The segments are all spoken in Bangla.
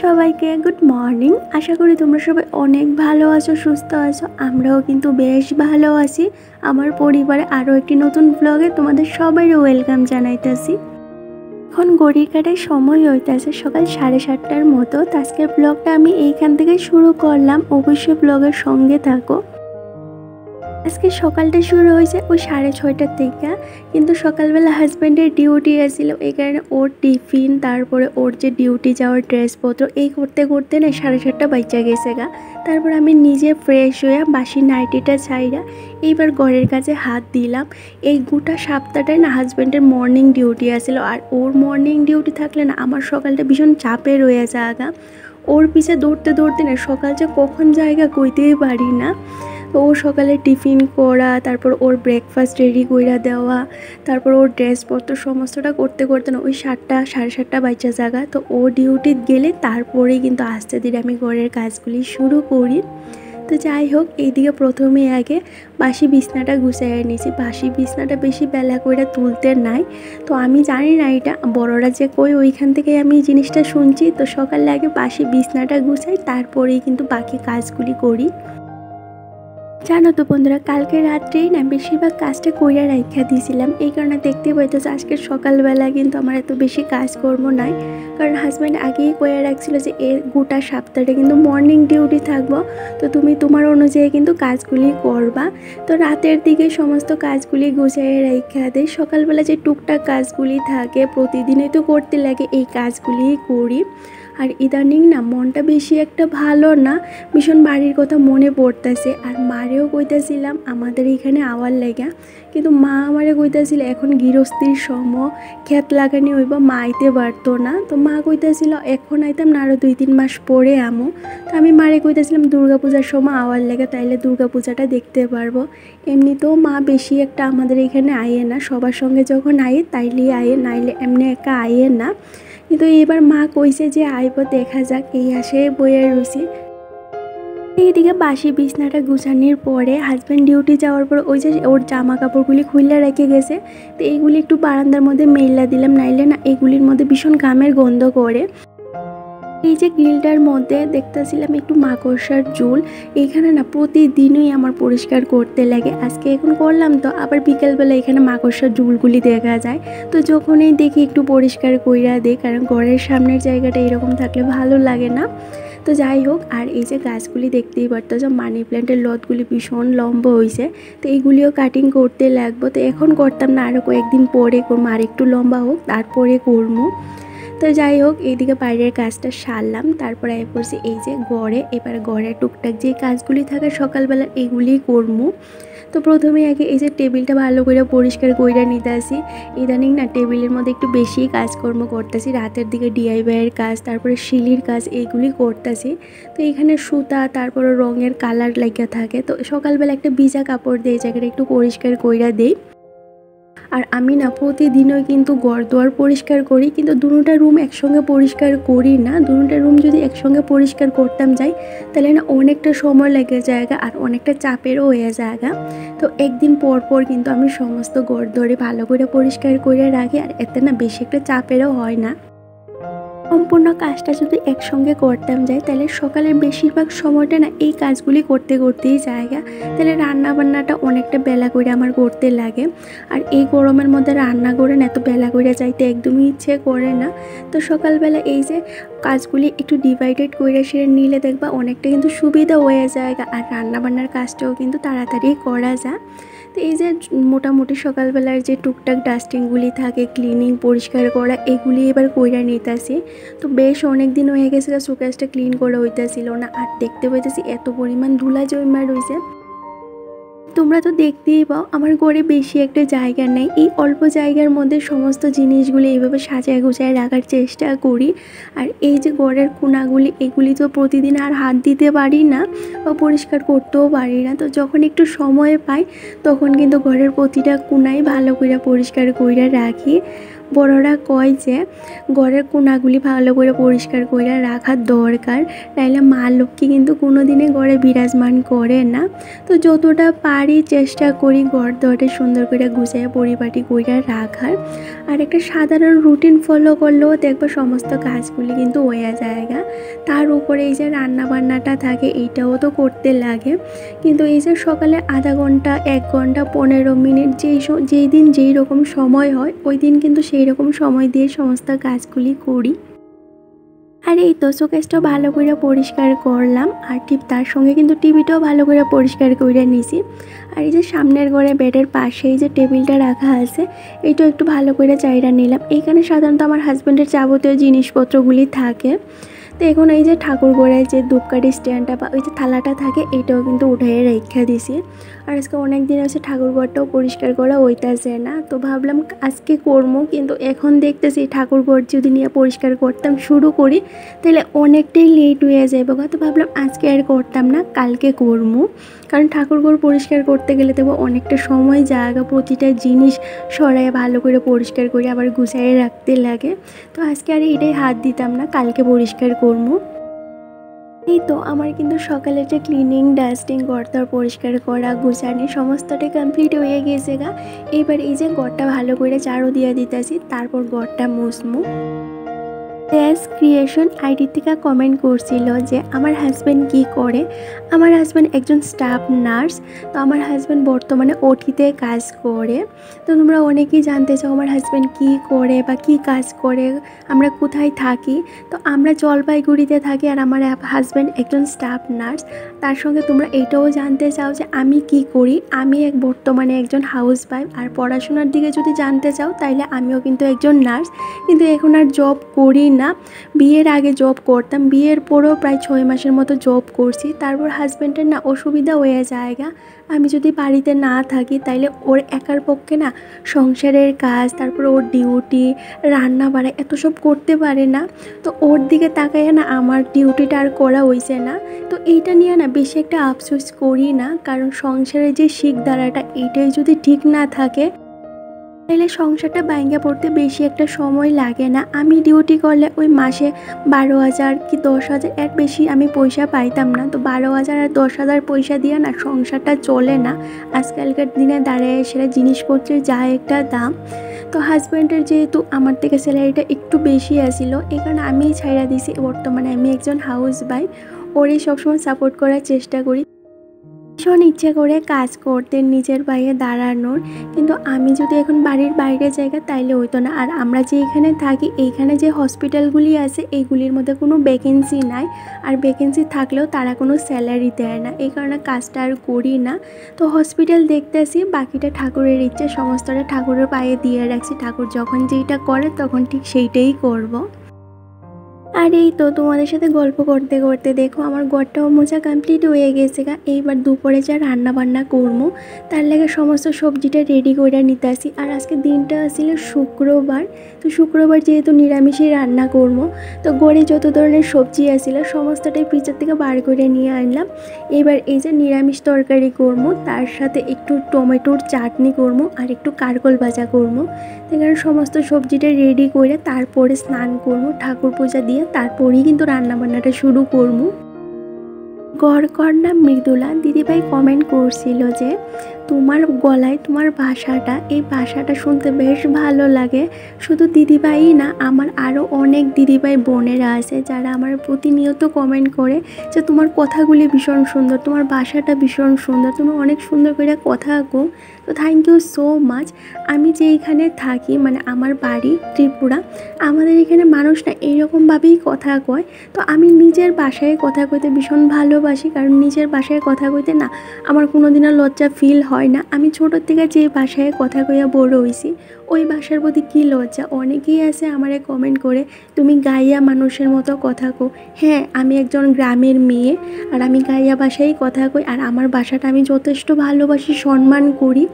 সবাইকে গুড মর্নিং। আশা করি তোমরা সবাই অনেক ভালো আছো, সুস্থ আছো। আমরাও কিন্তু বেশ ভালো আছি। আমার পরিবারে আরও একটি নতুন ব্লগে তোমাদের সবাইকে ওয়েলকাম জানাইতেছি। এখন ঘড়ির কাটায় সময় হইতেছে সকাল 7:30টার মতো। আজকের ব্লগটা আমি এইখান থেকে শুরু করলাম, অবশ্যই ব্লগের সঙ্গে থাকো। আজকে সকালটা শুরু হয়েছে ওই 6:30টার থেকে, কিন্তু সকালবেলা হাজব্যান্ডের ডিউটি আসছিল, এই কারণে ওর টিফিন, তারপরে ওর যে ডিউটি যাওয়ার ড্রেসপত্র এই করতে করতে না 7:30 বাজে গেছে গা। তারপর আমি নিজে ফ্রেশ হয়ে বাসি নাইটিটা ছাইরা এইবার ঘরের কাছে হাত দিলাম। এই গোটা সপ্তাহটায় না হাজব্যান্ডের মর্নিং ডিউটি আসছিল, আর ওর মর্নিং ডিউটি থাকলে না আমার সকালটা ভীষণ চাপে রয়ে যাগা। ওর পিছে দৌড়তে দৌড়তে না সকাল যে কখন জায়গা কইতেই পারি না। তো ও সকালে টিফিন করা, তারপর ওর ব্রেকফাস্ট রেডি কইরা দেওয়া, তারপর ওর ড্রেসপত্র সমস্তটা করতে করতে না ওই 7টা 7:30 বাজে জায়গা। তো ও ডিউটি গেলে তারপরেই কিন্তু আস্তে ধীরে আমি ঘরের কাজগুলি শুরু করি। তো যাই হোক, এইদিকে প্রথমে আগে বাসি বিছনাটা গুছাইয়া নিয়েছি। বাসি বিছনাটা বেশি বেলা কইরা তুলতে নাই, তো আমি জানি না এটা বড়রা যে কই ওইখান থেকে আমি এই জিনিসটা শুনছি। তো সকালে আগে বাসি বিছনাটা গুছাই, তারপরেই কিন্তু বাকি কাজগুলি করি। জানো তো বন্ধুরা, কালকে রাত্রেই না বেশিরভাগ কাজটা কইরা রাইখা দিয়েছিলাম, এই কারণে দেখতে পাইতেছে আজকে সকালবেলা কিন্তু আমার এত বেশি কাজকর্ম নাই। কারণ হাজব্যান্ড আগেই কইরা রাখছিল যে এর গোটা সপ্তাহটা কিন্তু মর্নিং ডিউটি থাকবো, তো তুমি তোমার অনুযায়ী কিন্তু কাজগুলি করবা। তো রাতের দিকে সমস্ত কাজগুলি গুছিয়ে রাইখা দেয়। সকালবেলা যে টুকটাক কাজগুলি থাকে প্রতিদিনই তো করতে লাগে, এই কাজগুলি করি। আর ইদানিং না মনটা বেশি একটা ভালো না, ভীষণ বাড়ির কথা মনে পড়তেছে। আর মারেও কইতেছিলাম আমাদের এখানে আওয়ার লেগা, কিন্তু মা আমারে কইতেছিল এখন গৃহস্থির সময়, ক্ষেত লাগানি হইব, মা আইতে পারতো না। তো মা কইতেছিল এখন আইতাম না, আরও 2-3 মাস পরে আমো। তো আমি মারে কইতেছিলাম দুর্গাপূজার সময় আওয়ার লেগা, তাইলে দুর্গাপূজাটা দেখতে পারবো। এমনিতেও মা বেশি একটা আমাদের এখানে আয়ে না, সবার সঙ্গে যখন আয়ে তাইলেই আয়ে, নাইলে এমনি একা আয়ে না। কিন্তু এবার মা কইছে যে আইব, দেখা যাক, এই আসে বইয়ে রয়েছি। এইদিকে বাসি বিছনাটা গুছানোর পরে হাজব্যান্ড ডিউটি যাওয়ার পর ওই যে ওর জামা কাপড়গুলি খুলে রেখে গেছে, তো এইগুলি একটু বারান্দার মধ্যে মেলা দিলাম, নাইলে না এগুলির মধ্যে ভীষণ ঘামের গন্ধ করে। এই যে গ্রিলটার মধ্যে দেখতেছিলাম একটু মাকড়সার ঝুল, এইখানে না প্রতিদিনই আমার পরিষ্কার করতে লাগে। আজকে এখন করলাম, তো আবার বিকেলবেলা এখানে মাকড়সার ঝুলগুলি দেখা যায়। তো যখনই দেখি একটু পরিষ্কার কইরা দিই, কারণ ঘরের সামনের জায়গাটা এরকম থাকলে ভালো লাগে না। তো যাই হোক, আর এই যে গাছগুলি দেখতেই পারতো যে মানি প্ল্যান্টের লতগুলি ভীষণ লম্বা হয়েছে, তো এইগুলিও কাটিং করতে লাগবো। তো এখন করতাম না, আরও কয়েকদিন পরে করবো, আর একটু লম্বা হোক তারপরে করবো। তো যাই হোক, এইদিকে বাইরের কাজটা সারলাম, তারপরে আই পড়ছি এই যে ঘরে। এবার ঘরে টুকটাক যে কাজগুলি থাকে সকালবেলা এগুলিই করবো। তো প্রথমে আগে এই যে টেবিলটা ভালো করে পরিষ্কার কইরা নিতে আসি। ইদানিং না টেবিলের মধ্যে একটু বেশি কাজকর্ম করতেছি, রাতের দিকে ডিআইওয়াইয়ের কাজ, তারপরে শিলির কাজ এইগুলি করতেছি। তো এখানে সুতা, তারপরে রঙের কালার লাগিয়া থাকে, তো সকালবেলা একটা ভিজা কাপড় দিয়ে জায়গাটা একটু পরিষ্কার কইরা দেই। আর আমি না প্রতিদিনই কিন্তু ঘর দুয়ার পরিষ্কার করি, কিন্তু দুটোটা রুম একসঙ্গে পরিষ্কার করি না। দুটোটা রুম যদি একসঙ্গে পরিষ্কার করতাম যাই, তাহলে না অনেকটা সময় লেগে জায়গা, আর অনেকটা চাপেরও হয়ে জায়গা। তো একদিন পর পর কিন্তু আমি সমস্ত ঘর দুয়ারে ভালো করে পরিষ্কার করে রাখি, আর এতে না বেশি একটা চাপেরও হয় না। সম্পূর্ণ কাজটা যদি একসঙ্গে করতাম যাই, তাহলে সকালের বেশিরভাগ সময়টা না এই কাজগুলি করতে করতেই জায়গা, তাহলে রান্না বান্নাটা অনেকটা বেলা করে আমার করতে লাগে। আর এই গরমের মধ্যে রান্না করে না এত বেলা করে যাইতে একদমই ইচ্ছে করে না। তো সকালবেলা এই যে কাজগুলি একটু ডিভাইডেড করে সেরে নিলে দেখবা অনেকটা কিন্তু সুবিধা হয়ে যায়, আর রান্না বান্নার কাজটাও কিন্তু তাড়াতাড়ি করা যায়। তো এই যে মোটামুটি সকালবেলার যে টুকটাক ডাস্টিংগুলি থাকে, ক্লিনিং পরিষ্কার করা, এগুলি এবার কইরা নিতেছি। তো বেশ অনেক দিন হয়ে গেছে শোকেসটা ক্লিন করে হইতেছিল না, আর দেখতে পাইতেছি এত পরিমাণ ধুলা জমা রয়েছে। তোমরা তো দেখতেই পাও আমার ঘরে বেশি একটা জায়গা নেই, এই অল্প জায়গার মধ্যে সমস্ত জিনিসগুলি এইভাবে সাজায় গুছায় রাখার চেষ্টা করি। আর এই যে ঘরের কোনাগুলি, এগুলি তো প্রতিদিন আর হাত দিতে পারি না বা পরিষ্কার করতেও পারি না। তো যখন একটু সময় পাই তখন কিন্তু ঘরের প্রতিটা কোনাই ভালো করে পরিষ্কার করে রাখি। বড়রা কয় যে ঘরের কোনাগুলি ভালো করে পরিষ্কার করে রাখার দরকার, নাইলে মা লক্ষ্মী কিন্তু কোনো দিনে ঘরে বিরাজমান করে না। তো যতটা পারি চেষ্টা করি ঘর দরটা সুন্দর করে গুছিয়ে পরিপাটি করে রাখার। আর একটা সাধারণ রুটিন ফলো করলেও দেখবো সমস্ত কাজগুলি কিন্তু হয়ে যায়গা। তার উপরে এই যে রান্না বান্নাটা থাকে এইটাও তো করতে লাগে, কিন্তু এই যে সকালে আধা ঘন্টা 1 ঘন্টা 15 মিনিট যেই দিন যেই রকম সময় হয় ওই দিন কিন্তু সেই রকম সময় দিয়ে সমস্ত কাজগুলি করি। আর এই তো শোকেসটাও ভালো করে পরিষ্কার করলাম, আর তার সঙ্গে কিন্তু টিভিটাও ভালো করে পরিষ্কার করে নিছি। আর এই যে সামনের ঘরে বেডের পাশে এই যে টেবিলটা রাখা আছে এইটাও একটু ভালো করে চাইরা নিলাম। এইখানে সাধারণত আমার হাজব্যান্ডের যাবতীয় জিনিসপত্রগুলি থাকে। তো এখন এই যে ঠাকুর ঘরের যে ধূপকাঠি স্ট্যান্ডটা বা ওই যে থালাটা থাকে এইটাও কিন্তু উঠাইয়ে রেখে দিছি। আর আজকে অনেক দিন হচ্ছে ঠাকুর ঘরটাও পরিষ্কার করা হইতাছে না, তো ভাবলাম আজকে করবো, কিন্তু এখন দেখতেছি ঠাকুর ঘর যদি নিয়ে পরিষ্কার করতাম শুরু করি তাহলে অনেকটাই লেট হয়ে যাবে। তো ভাবলাম আজকে আর করতাম না, কালকে করবো। কারণ ঠাকুর ঘর পরিষ্কার করতে গেলে দেখবো অনেকটা সময় জায়গা, প্রতিটা জিনিস সরাই ভালো করে পরিষ্কার করে আবার গুছিয়ে রাখতে লাগে। তো আজকে আর এটাই হাত দিতাম না, কালকে পরিষ্কার করবো। এই তো আমার কিন্তু সকালের যে ক্লিনিং ডাস্টিং ঘরটার পরিষ্কার করা গুছানি সমস্তটাই কমপ্লিট হয়ে গেছে গা। এবার এই যে ঘরটা ভালো করে ঝাড়ু দিয়ে দিতেছি, তারপর ঘরটা মুছমু। ড্যাশ ক্রিয়েশন আইডি থেকে কমেন্ট করছিল যে আমার হাজব্যান্ড কি করে। আমার হাজব্যান্ড একজন স্টাফ নার্স। তো আমার হাজব্যান্ড বর্তমানে ওটিতে কাজ করে। তো তোমরা অনেকেই জানতে চাও আমার হাজব্যান্ড কি করে বা কি কাজ করে, আমরা কোথায় থাকি। তো আমরা জলপাইগুড়িতে থাকি আর আমার হাজব্যান্ড একজন স্টাফ নার্স। তার সঙ্গে তোমরা এইটাও জানতে চাও যে আমি কি করি। আমি বর্তমানে একজন হাউস ওয়াইফ। আর পড়াশোনার দিকে যদি জানতে চাও তাইলে আমিও কিন্তু একজন নার্স, কিন্তু এখন আর জব করি না। বিয়ের আগে জব করতাম, বিয়ের পরেও প্রায় 6 মাসের মতো জব করছি। তারপর হাজব্যান্ডের না অসুবিধা হয়ে জায়গা, আমি যদি বাড়িতে না থাকি তাইলে ওর একার পক্ষে না সংসারের কাজ, তারপর ওর ডিউটি, রান্না বাড়া এত সব করতে পারে না। তো ওর দিকে তাকাইয়া না আমার ডিউটিটা আর করা হয়েছে না। তো এইটা নিয়ে না বেশি একটা আফসোস করি না, কারণ সংসারের যে শিক ধারাটা এইটাই যদি ঠিক না থাকে তাহলে সংসারটা ভাঙা পড়তে বেশি একটা সময় লাগে না। আমি ডিউটি করলে ওই মাসে 12,000 কি 10,000 এর বেশি আমি পয়সা পাইতাম না। তো 12,000 আর 10,000 পয়সা দিয়ে না সংসারটা চলে না। আজকালকার দিনে দাঁড়ায় সেটা জিনিসপত্রের যা একটা দাম। তো হাজব্যান্ডের যেহেতু আমার থেকে স্যালারিটা একটু বেশি আসিল, এই কারণে আমি ছাইড়া দিছি। বর্তমানে আমি একজন হাউস ওয়াইফ, ওরই সবসময় সাপোর্ট করার চেষ্টা করি। ভীষণ ইচ্ছে করে কাজ করতে, নিজের পায়ে দাঁড়ানোর, কিন্তু আমি যদি এখন বাড়ির বাইরে জায়গা তাইলে হইতো না। আর আমরা যে এখানে থাকি এইখানে যে হসপিটালগুলি আছে এইগুলির মধ্যে কোনো ভ্যাকেন্সি নাই, আর ভ্যাকেন্সি থাকলেও তারা কোনো স্যালারি দেয় না, এই কারণে কাজটা আর করি না। তো হসপিটাল দেখতে আসি, বাকিটা ঠাকুরের ইচ্ছে, সমস্তটা ঠাকুরের পায়ে দিয়ে রাখছি। ঠাকুর যখন যেইটা করে তখন ঠিক সেইটাই করব। আর এই তো তোমাদের সাথে গল্প করতে করতে দেখো আমার ঘরটাও মোছা কমপ্লিট হয়ে গেছে গা। এইবার দুপুরে যা রান্না বান্না করবো তার লাগে সমস্ত সবজিটা রেডি করে নিতে আসি। আর আজকে দিনটা আসছিল শুক্রবার, তো শুক্রবার যেহেতু নিরামিষই রান্না করবো, তো ঘরে যত ধরনের সবজি আসছিল সমস্তটাই ফ্রিজের থেকে বার করে নিয়ে আনলাম। এবার এই যে নিরামিষ তরকারি করবো, তার সাথে একটু টমেটোর চাটনি করবো আর একটু কারকল ভাজা করবো। এখানে সমস্ত সবজিটা রেডি করে তারপরে স্নান করবো, ঠাকুর পূজা দিয়ে তারপরেই কিন্তু রান্নাবান্নাটা শুরু করবো। গড়কর্ণা মৃদুলা দিদিভাই কমেন্ট করছিল যে তোমার গলায় তোমার ভাষাটা, এই ভাষাটা শুনতে বেশ ভালো লাগে। শুধু দিদিভাই না, আমার আরও অনেক দিদিভাই বোনেরা আছে যারা আমার প্রতিনিয়ত কমেন্ট করে যে তোমার কথাগুলি ভীষণ সুন্দর, তোমার ভাষাটা ভীষণ সুন্দর, তুমি অনেক সুন্দর করে কথা কো। তো থ্যাংক ইউ সো মাচ। আমি যেইখানে থাকি মানে আমার বাড়ি ত্রিপুরা, আমাদের এখানে মানুষ না এইরকমভাবেই কথা কয়। তো আমি নিজের ভাষায় কথা কইতে ভীষণ ভালোবাসি, কারণ নিজের ভাষায় কথা কইতে না আমার কোনো দিনও লজ্জা ফিল হয় না। আমি ছোটোর থেকে যে ভাষায় কথা কইয়া বড় হয়েছি ওই ভাষার প্রতি কী লজ্জা। অনেকেই আছে আমারে কমেন্ট করে তুমি গাইয়া মানুষের মতো কথা কো। হ্যাঁ, আমি একজন গ্রামের মেয়ে আর আমি গাইয়া ভাষায় কথা কই, আর আমার ভাষাটা আমি যথেষ্ট ভালোবাসি, সম্মান করি।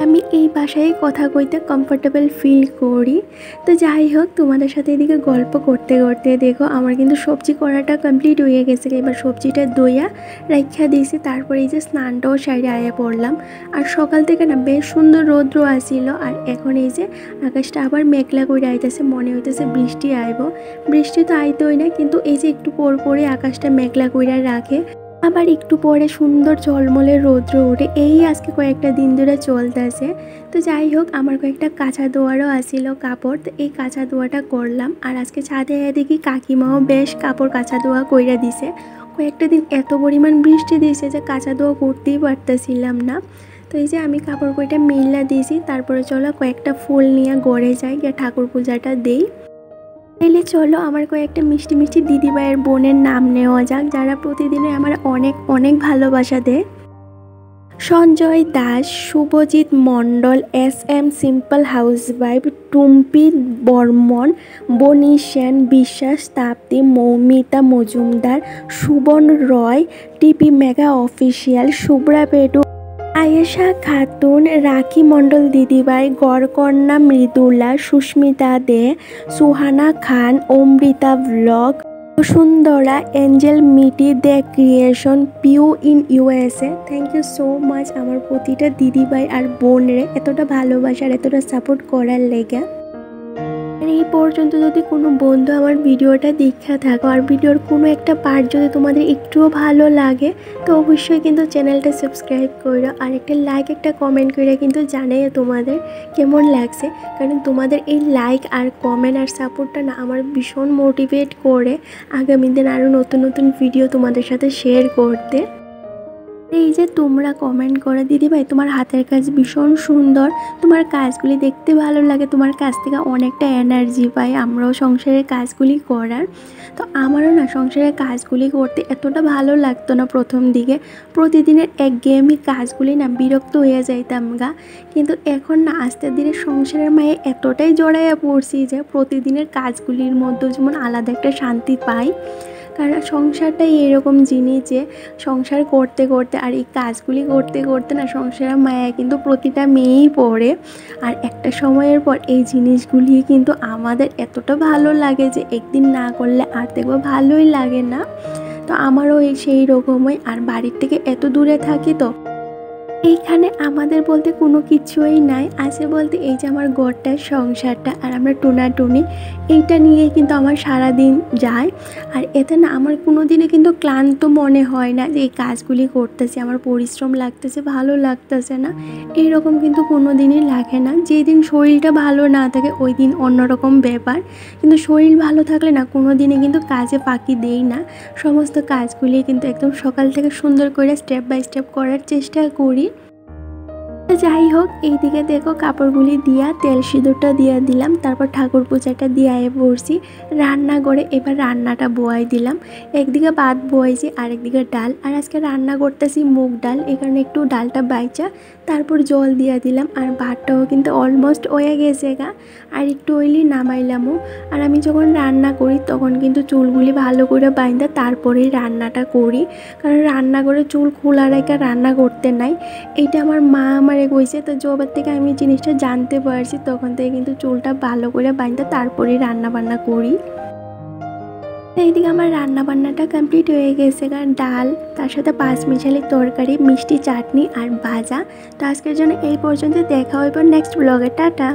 আমি এই বাসায় কথা কইতে কমফোর্টেবল ফিল করি। তো যাই হোক, তোমাদের সাথে এদিকে গল্প করতে করতে দেখো আমার কিন্তু সবজি করাটা কমপ্লিট হয়ে গেছে। এবার সবজিটা দইয়া রাইখা দিয়েছি, তারপরে এই যে স্নানটাও সাইডে আয়া পড়লাম। আর সকাল থেকে না বেশ সুন্দর রৌদ্র আসিল, আর এখন এই যে আকাশটা আবার মেঘলা করে আইতেছে, মনে হইতেছে বৃষ্টি আইব। বৃষ্টি তো আইতোই না, কিন্তু এই যে একটু পর পরে আকাশটা মেঘলা করে রাখে, আবার একটু পরে সুন্দর ঝলমলে রৌদ্র ওঠে। এই আজকে কয়েকটা দিন ধরে চলতেছে। তো যাই হোক, আমার কয়েকটা কাঁচা দোয়ারও আসিল কাপড়, তো এই কাঁচা দোয়াটা করলাম। আর আজকে ছাদে দেখি কাকিমাও বেশ কাপড় কাঁচা দোয়া কইরা দিছে। কয়েকটা দিন এত পরিমাণ বৃষ্টি দিয়েছে যে কাঁচা দোয়া করতেই পারতেছিলাম না। তো এই যে আমি কাপড় কইটা মেলা দিয়েছি, তারপরে চলো কয়েকটা ফুল নিয়ে গড়ে যাই, গিয়ে ঠাকুর পূজাটা দেই। তাইলে চলো আমার কয়েকটা মিষ্টি মিষ্টি দিদিভাইয়ের বোনের নাম নেওয়া যাক, যারা প্রতিদিনে আমার অনেক অনেক ভালোবাসা দেয়। Sanjay Das, Subhajit Mondal, SM simple housewife, Tumpi Barman, Boni Sen, Biswas Tapti, Moumita Majumdar, Suban Roy, TP mega official, Shubhra পেটু, আয়েশা খাতুন, রাখি মণ্ডল দিদিভাই, গড়কন্যা Mridula, Susmita De, Suhana Khan, Amrita blog, Basundhara, angel Miti, the creation, Piu in USA। Thank you so much আমার প্রতিটা দিদিভাই আর বোনরে এতটা ভালোবাসার, এতটা সাপোর্ট করার লেগে। আর এই পর্যন্ত যদি কোনো বন্ধু আমার ভিডিওটা দেখা থাকো আর ভিডিওর কোনো একটা পার্ট যদি তোমাদের একটুও ভালো লাগে, তো অবশ্যই কিন্তু চ্যানেলটা সাবস্ক্রাইব করো, আর একটা লাইক একটা কমেন্ট করে কিন্তু জানাই তোমাদের কেমন লাগছে। কারণ তোমাদের এই লাইক আর কমেন্ট আর সাপোর্টটা না আমার ভীষণ মোটিভেট করে আগামী দিন আরও নতুন নতুন ভিডিও তোমাদের সাথে শেয়ার করতে। এই যে তোমরা কমেন্ট করে দিদিভাই তোমার হাতের কাজ ভীষণ সুন্দর, তোমার কাজগুলি দেখতে ভালো লাগে, তোমার কাছ থেকে অনেকটা এনার্জি পাই আমরাও সংসারের কাজগুলি করার। তো আমারও না সংসারের কাজগুলি করতে এতটা ভালো লাগতো না প্রথম দিকে, প্রতিদিনের একঘেয়েমি কাজগুলি না বিরক্ত হয়ে যাইতাম গা। কিন্তু এখন না আস্তে ধীরে সংসারের মায়ে এতটাই জড়াইয়া পড়ছি যে প্রতিদিনের কাজগুলির মধ্যেও যেমন আলাদা একটা শান্তি পাই। কারণ সংসারটাই এরকম জিনিস যে সংসার করতে করতে আর এই কাজগুলি করতে করতে না সংসারের মায়া কিন্তু প্রতিটা মেয়েই পড়ে। আর একটা সময়ের পর এই জিনিসগুলি কিন্তু আমাদের এতটা ভালো লাগে যে একদিন না করলে আর দেখবো ভালোই লাগে না। তো আমারও সেই রকমই। আর বাড়ির থেকে এত দূরে থাকি, তো এইখানে আমাদের বলতে কোনো কিছুই নাই, আছে বলতে এই যে আমার ঘরটার সংসারটা আর আমরা টোনাটুনি, এইটা নিয়ে কিন্তু আমার সারা দিন যায়। আর এতে না আমার কোনো দিনে কিন্তু ক্লান্ত মনে হয় না যে এই কাজগুলি করতেছি আমার পরিশ্রম লাগতেছে, ভালো লাগতেছে না, এইরকম কিন্তু কোনো দিনই লাগে না। যেদিন শরীরটা ভালো না থাকে ওই দিন অন্যরকম ব্যাপার, কিন্তু শরীর ভালো থাকলে না কোনো দিনে কিন্তু কাজে ফাঁকি দেই না, সমস্ত কাজগুলি কিন্তু একদম সকাল থেকে সুন্দর করে স্টেপ বাই স্টেপ করার চেষ্টা করি। যাই হোক, এইদিকে দেখো কাপড়গুলি দিয়া তেল সিঁদুরটা দিয়ে দিলাম, তারপর ঠাকুর পূজাটা দিয়ে পড়ছি রান্না করে। এবার রান্নাটা বয়াই দিলাম, একদিকে ভাত বয়াইছি আর একদিকে ডাল। আর আজকে রান্না করতেছি মুগ ডাল, এই কারণে একটু ডালটা বাইচা তারপর জল দিয়ে দিলাম। আর ভাতটাও কিন্তু অলমোস্ট হয়ে গেছে গা, আর একটু ওইলি নামাইলামও। আর আমি যখন রান্না করি তখন কিন্তু চুলগুলি ভালো করে বাইন্দা তারপরেই রান্নাটা করি, কারণ রান্না করে চুল খোলা রেখে রান্না করতে নাই। এইটা আমার মা আমারে কইছে, তো যবার থেকে আমি জিনিসটা জানতে পারছি তখন থেকে কিন্তু চুলটা ভালো করে বাইন্দা তারপরেই রান্না বান্না করি। এইদিকে আমার রান্না বান্নাটা কমপ্লিট হয়ে গেছে, কারণ ডাল তার সাথে 5 মিশালি তরকারি, মিষ্টি চাটনি আর ভাজা। তো আজকের জন্য এই পর্যন্ত, দেখা হইব নেক্সট ব্লগে। টাটা।